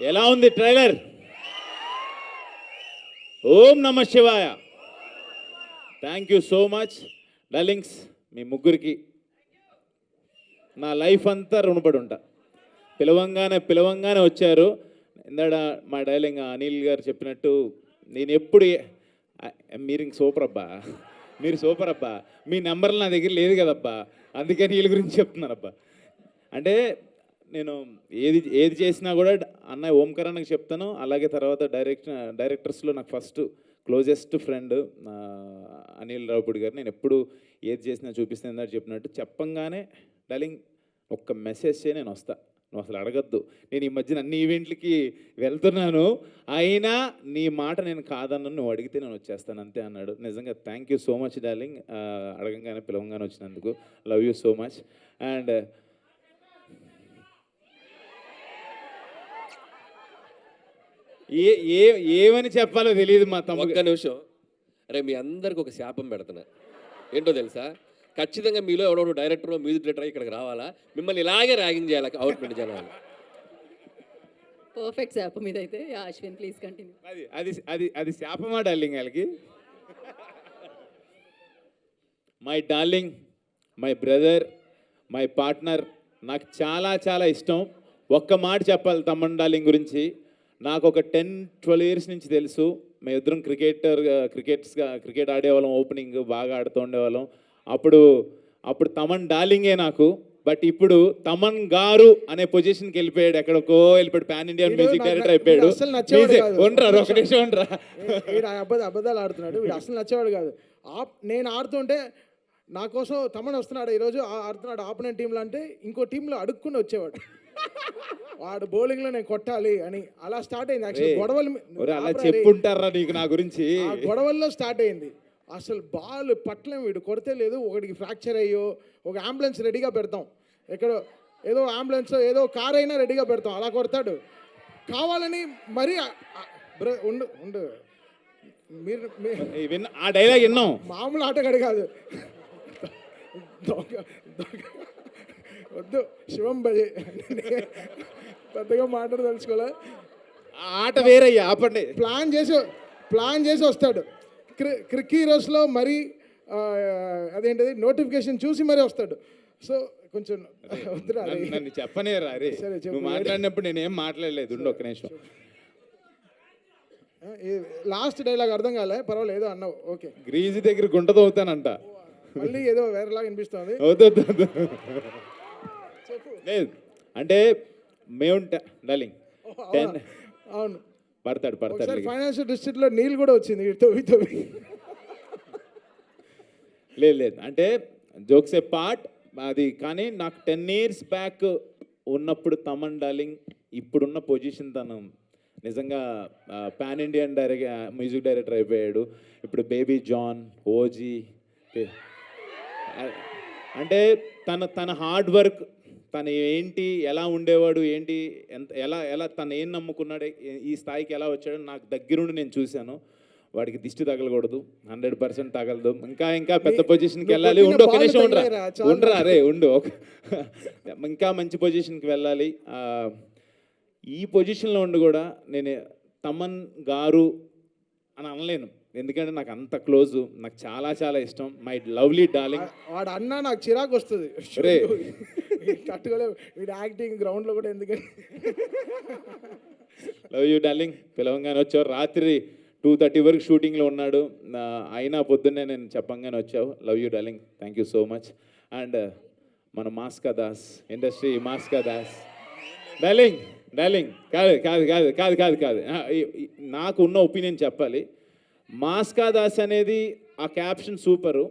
ఎలా ఉంది ట్రైలర్? ఓం నమ శివాయ. Thank you so much darlings. మీ ముగ్గురికి నా లైఫ్ అంతా రుణపడి ఉంటా. పిలవంగానే వచ్చారు. ఇందాడ మా డైలింగ్ అనిల్ గారు చెప్పినట్టు నేను ఎప్పుడు మీరు ఇంక సూపర్ అబ్బా, మీరు సూపర్ అబ్బా. మీ నెంబర్లు నా దగ్గర లేదు కదబ్బా, అందుకని వీళ్ళ గురించి చెప్తున్నానబ్బా. అంటే నేను ఏది చేసినా కూడా అన్నయ్య ఓంకారానికి చెప్తాను. అలాగే తర్వాత డైరెక్టర్స్లో నాకు first closest friend Anil Ravipudi గారు. నేను ఎప్పుడు ఏది చేసినా చూపిస్తాను అని చెప్పినట్టు చెప్పంగానే డార్లింగ్ ఒక్క మెసేజ్ చేయి, నేను వస్తా, నువ్వు అసలు అడగద్దు. నేను ఈ మధ్యన అన్ని ఈవెంట్లకి వెళ్తున్నాను, అయినా నీ మాట నేను కాదన్నాను, నువ్వు అడిగితే నేను వచ్చేస్తాను అంతే అన్నాడు. నిజంగా thank you so much darling, అడగంగానే పిలవంగానే వచ్చినందుకు. Love you so much. And ఏమని చెప్పాలో తెలియదు మా తమ్ముడు. ఒక్క నిమిషం. అరే మీ అందరికి ఒక శాపం పెడుతున్నా. ఏంటో తెలుసా? ఖచ్చితంగా మీలో ఎవడో డైరెక్టర్ మ్యూజిక్ డైరెక్టర్ ఇక్కడికి రావాలా, మిమ్మల్ని ఇలాగే ర్యాగింగ్ చేయాలి అవుట్పుట్ జనాలు. పర్ఫెక్ట్ శాపం ఇదైతే. Ashwin please continue. అది శాపమా డార్లింగ్ వాళ్ళకి? My darling, my brother, my partner, నాకు చాలా చాలా ఇష్టం. ఒక్క మాట చెప్పాలి తమ్మన్ డార్లింగ్ గురించి. నాకు ఒక 10-12 ఇయర్స్ నుంచి తెలుసు. మేము ఇద్దరం క్రికెట్ ఆడేవాళ్ళం, ఓపెనింగ్ బాగా ఆడుతూ ఉండేవాళ్ళం. అప్పుడు తమన్ డార్లింగే నాకు. బట్ ఇప్పుడు తమన్ గారు అనే పొజిషన్కి వెళ్ళిపోయాడు, ఎక్కడికో వెళ్ళిపోయాడు, పాన్ ఇండియా మ్యూజిక్ డైరెక్టర్ అయిపోయాడు. ఒక నిమిషం ఉండరా, అబద్ధాలు ఆడుతున్నాడు వీడు, అసలు నచ్చేవాడు కాదు. నేను ఆడుతుంటే నా కోసం తమన్ వస్తున్నాడు, ఈరోజు ఆడుతున్నాడు ఆపోనెంట్ టీంలో అంటే ఇంకో టీంలో అడుక్కుని వచ్చేవాడు. వాడు బౌలింగ్లో నేను కొట్టాలి అని అలా స్టార్ట్ అయింది. యాక్చువల్లీ గొడవలు చెప్పుంటారా నీకు నా గురించి? గొడవల్లో స్టార్ట్ అయింది. అసలు బాల్ పట్టలేం, వీడు కొడితే లేదు, ఒకటికి ఫ్రాక్చర్ అయ్యో ఒక అంబులెన్స్ రెడీగా పెడతాం, ఎక్కడో ఏదో అంబులెన్స్ ఏదో కార్ అయినా రెడీగా పెడతాం, అలా కొడతాడు కావాలని. మరి ఉండు మీరు ఆ డైలాగ్ విన్నాం, మామూలు ఆటగాడు కాదు. వద్దు శివం భజే, పెద్దగా మాట్లాడదలుచుకోలే. ఆట వేరయ్యా, ఆపండి. ప్లాన్ చేసి వస్తాడు. క్రిక్ హీరోస్లో మరి అదేంటిది నోటిఫికేషన్ చూసి మరీ వస్తాడు. సో కొంచెం వద్దురా, నన్ను చెప్పనే రా రే. నువ్వు మాట్లాడినప్పుడు నేనేం మాట్లాడలేదు, ఉండు ఒక్క నిమిషం. లాస్ట్ డైలాగ్ అర్థం కాలే, పర్వాలేదు అన్నావు, ఓకే. గ్రీజు దగ్గర గుంటతో అవుతానంట, మళ్ళీ ఏదో వేరేలాగా అనిపిస్తుంది. లేదు అంటే మేము డార్లింగ్ అవును పడతాడు ఫైనాన్షియల్ డిస్ట్రిక్ట్లో నీళ్ళు కూడా వచ్చింది లేదు అంటే జోక్స్ ఏ పార్ట్ అది. కానీ నాకు 10 years బ్యాక్ ఉన్నప్పుడు తమన్ డార్లింగ్ ఇప్పుడున్న పొజిషన్ తను నిజంగా పాన్ ఇండియన్ మ్యూజిక్ డైరెక్టర్ అయిపోయాడు. ఇప్పుడు బేబీ జాన్, ఓజీ, అంటే తన హార్డ్ వర్క్, తను ఏంటి, ఎలా ఉండేవాడు, ఏంటి, ఎలా తను ఏం నమ్ముకున్నాడు, ఈ స్థాయికి ఎలా వచ్చాడో నాకు దగ్గరుండి నేను చూశాను. వాడికి దిష్టి తగలకూడదు, 100% తగలదు. ఇంకా పెద్ద పొజిషన్కి వెళ్ళాలి. ఒక నిమిషం ఉండరా రే, ఇంకా మంచి పొజిషన్కి వెళ్ళాలి. ఈ పొజిషన్లో ఉండి కూడా నేను తమన్ గారు అని అనలేను, ఎందుకంటే నాకు అంత క్లోజ్, నాకు చాలా చాలా ఇష్టం. My lovely darling. వాడు అన్నా నాకు చిరాకు వస్తుంది, కట్టుకోలేవు వీడు యాక్టింగ్ గ్రౌండ్లో కూడా, ఎందుకంటే లవ్ యూ డార్లింగ్. పిలవంగానే వచ్చావు, రాత్రి 2:30 వరకు షూటింగ్లో ఉన్నాడు, అయినా పొద్దున్నే నేను చెప్పంగానే వచ్చావు. Love you darling, thank you so much. And మన మాస్కా దాస్, ఇండస్ట్రీ మాస్కా దాస్. డార్లింగ్ కాదు, నాకు ఉన్న ఒపీనియన్ చెప్పాలి. మాస్కా దాస్ అనేది ఆ క్యాప్షన్ సూపరు,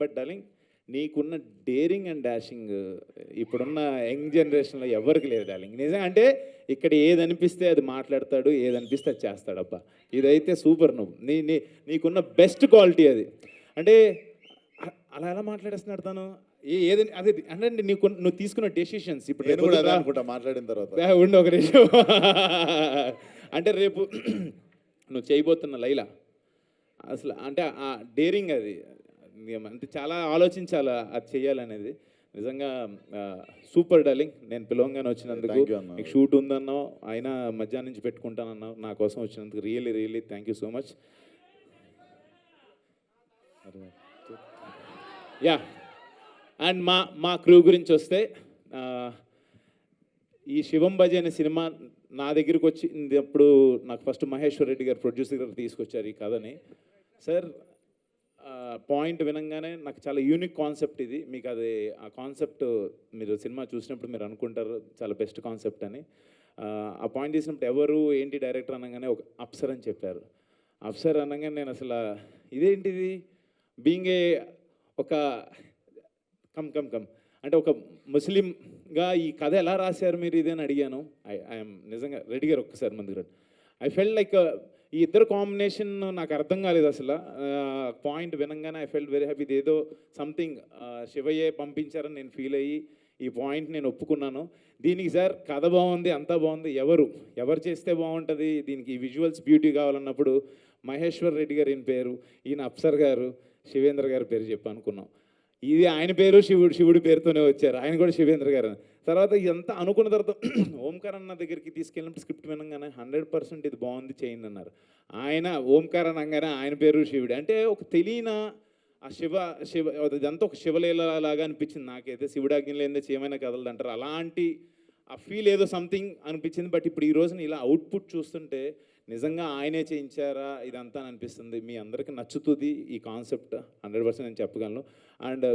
బట్ డార్లింగ్ నీకున్న డేరింగ్ అండ్ డాషింగ్ ఇప్పుడున్న యంగ్ జనరేషన్లో ఎవరికి లేదు డార్లింగ్. నిజంగా అంటే ఇక్కడ ఏది అనిపిస్తే అది మాట్లాడతాడు, ఏది అనిపిస్తే అది చేస్తాడబ్బా. ఇదైతే సూపర్. నీకున్న బెస్ట్ క్వాలిటీ అది. అంటే అలా ఎలా మాట్లాడేస్తున్నాడు తను, ఏదని అదే అంటే నువ్వు తీసుకున్న డెసిషన్స్. ఇప్పుడు మాట్లాడిన తర్వాత ఉండి ఒక నిమిషం. అంటే రేపు నువ్వు చేయబోతున్న లైలా అసలు అంటే ఆ డేరింగ్ అది అంటే చాలా ఆలోచించాలా అది చెయ్యాలనేది. నిజంగా సూపర్ డార్లింగ్. నేను పిలవంగానే వచ్చినందుకు, Thank you అన్న. మీకు షూట్ ఉందన్నావు, అయినా మధ్యాహ్నం నుంచి పెట్టుకుంటానన్నావు, నా కోసం వచ్చినందుకు really thank you so much. Yeah, and మా క్రూ గురించి వస్తే, ఈ శివం బజే అనే సినిమా నా దగ్గరికి వచ్చింది అప్పుడు నాకు ఫస్ట్ మహేశ్వర్ రెడ్డి గారు ప్రొడ్యూసర్ గారు తీసుకొచ్చారు ఈ కథని. సార్ పాయింట్ వినంగానే నాకు చాలా యూనిక్ కాన్సెప్ట్ ఇది, మీకు అది ఆ కాన్సెప్ట్ మీరు సినిమా చూసినప్పుడు మీరు అనుకుంటారు చాలా బెస్ట్ కాన్సెప్ట్ అని. ఆ పాయింట్ తీసినప్పుడు ఎవరు ఏంటి డైరెక్టర్ అనగానే ఒక అప్సర్ అని చెప్పారు. అప్సర్ అనగానే నేను అసలు ఇదేంటిది బీయింగ్ ఏ ఒక కమ్ అంటే ఒక ముస్లింగా ఈ కథ ఎలా రాశారు మీరు ఇది అని అడిగాను. ఐఎమ్ నిజంగా రెడ్డి గారు ఒక్కసారి ముందుకు రండి. ఐ ఫెల్ట్ లైక్ ఈ ఇద్దరు కాంబినేషన్ నాకు అర్థం కాలేదు అసలు. పాయింట్ వినంగానే ఐ ఫెల్ట్ వెరీ హ్యాపీ. ఇదేదో సంథింగ్ శివయ్యే పంపించారని నేను ఫీల్ అయ్యి ఈ పాయింట్ నేను ఒప్పుకున్నాను. దీనికి సార్ కథ బాగుంది, అంతా బాగుంది, ఎవరు చేస్తే బాగుంటుంది, దీనికి విజువల్స్ బ్యూటీ కావాలన్నప్పుడు మహేశ్వర్ రెడ్డి గారు ఈయన పేరు, ఈయన అప్సర్ గారు, శివేంద్ర గారి పేరు చెప్పి అనుకున్నాం. ఇది ఆయన పేరు శివుడి పేరుతోనే వచ్చారు, ఆయన కూడా శివేంద్ర గారు. తర్వాత ఇదంతా అనుకున్న తర్వాత ఓంకార్ అన్న దగ్గరికి తీసుకెళ్ళినప్పుడు స్క్రిప్ట్ వినగానే 100% ఇది బాగుంది చేయండి అన్నారు. ఆయన ఓంకార్ అనగానే ఆయన పేరు శివుడు అంటే ఒక తెలియని ఆ శివ ఇదంతా ఒక శివలీల లాగా అనిపించింది నాకైతే. శివుడాజ్ఞ లేనిదే చేయమైనా కదలదు అంటారు, అలాంటి ఆ ఫీల్ ఏదో సంథింగ్ అనిపించింది. బట్ ఇప్పుడు ఈ రోజున ఇలా అవుట్పుట్ చూస్తుంటే నిజంగా ఆయనే చేయించారా ఇదంతా అని అనిపిస్తుంది. మీ అందరికీ నచ్చుతుంది ఈ కాన్సెప్ట్ 100% నేను చెప్పగలను. అండ్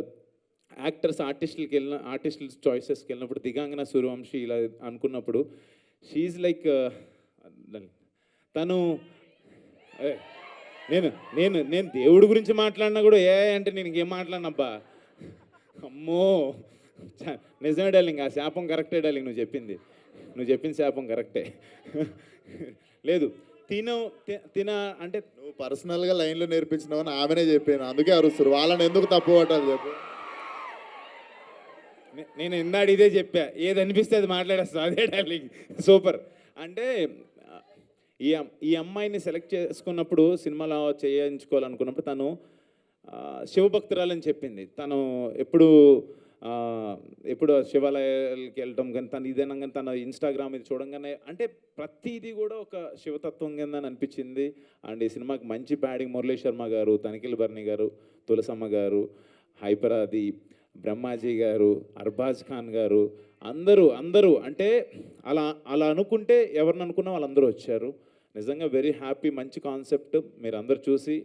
ఆర్టిస్టుల చాయిసెస్కి వెళ్ళినప్పుడు దిగాంగన సూర్యవంశీ ఇలా అనుకున్నప్పుడు షీఈ్ లైక్ తను నేను దేవుడి గురించి మాట్లాడినా కూడా అంటే నేను ఇంకేం మాట్లాడినబ్బా, అమ్మో నిజమే డార్లింగ్, ఆ శాపం కరెక్టే డార్లింగ్, నువ్వు చెప్పింది శాపం కరెక్టే. లేదు తిన అంటే నువ్వు పర్సనల్గా లైన్లో నేర్పించినావని ఆమెనే చెప్పాను, అందుకే అరుస్తారు. వాళ్ళని ఎందుకు తప్పు పట్టాలి చెప్పు. నేను ఇందాడు ఇదే చెప్పా, ఏది అనిపిస్తే అది మాట్లాడేస్తాను, అదే డార్లింగ్ సూపర్. అంటే ఈ అమ్మాయిని సెలెక్ట్ చేసుకున్నప్పుడు సినిమాలో చేయించుకోవాలనుకున్నప్పుడు తను శివభక్తురాలని చెప్పింది. తను ఎప్పుడు శివాలయాలకి వెళ్ళటం కానీ తను ఇదేనా కానీ తన ఇన్స్టాగ్రామ్ ఇది చూడంగానే అంటే ప్రతిదీ కూడా ఒక శివతత్వం కిందని అనిపించింది. అండ్ ఈ సినిమాకి మంచి ప్యాడింగ్ మురళీ శర్మ గారు, తనిఖీల్ బర్ని గారు, తులసమ్మ గారు, హైపరాది, బ్రహ్మాజీ గారు, అర్బాజ్ ఖాన్ గారు, అందరూ అంటే అలా అనుకుంటే ఎవరిని అనుకున్నా వాళ్ళందరూ వచ్చారు. నిజంగా వెరీ హ్యాపీ, మంచి కాన్సెప్ట్. మీరు అందరు చూసి,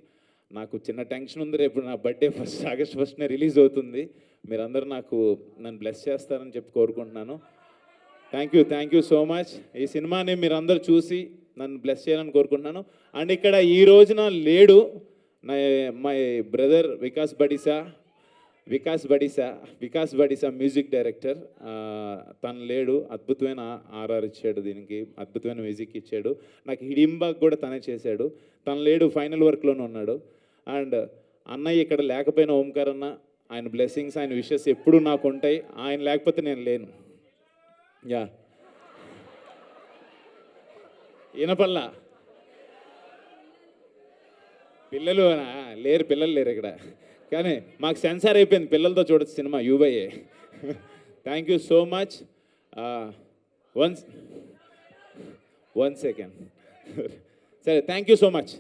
నాకు చిన్న టెన్షన్ ఉంది, రేపు నా బర్త్డే ఆగస్ట్ 1నే రిలీజ్ అవుతుంది. మీరందరూ నన్ను బ్లెస్ చేస్తారని చెప్పి కోరుకుంటున్నాను. Thank you so much. ఈ సినిమాని మీరందరూ చూసి నన్ను బ్లెస్ చేయాలని కోరుకుంటున్నాను. అండ్ ఇక్కడ ఈ రోజున లేడు my brother Vikas Badisa music director. తను లేడు, అద్భుతమైన ఆర్ఆర్ ఇచ్చాడు, దీనికి అద్భుతమైన మ్యూజిక్ ఇచ్చాడు. నాకు హిడింబాగ్ కూడా తనే చేశాడు. తను లేడు, ఫైనల్ వర్క్లోనే ఉన్నాడు. అండ్ అన్నయ్య ఇక్కడ లేకపోయినా ఓంకార్ అన్న, ఆయన బ్లెస్సింగ్స్, ఆయన విషెస్ ఎప్పుడూ నాకు ఉంటాయి. ఆయన లేకపోతే నేను లేను. యా వినపల్లా పిల్లలు లేరు ఇక్కడ, కానీ మాకు సెన్సార్ అయిపోయింది, పిల్లలతో చూడొచ్చు cinema యూబైఏ. Thank you so much. One second సరే, థ్యాంక్ యూ సో మచ్.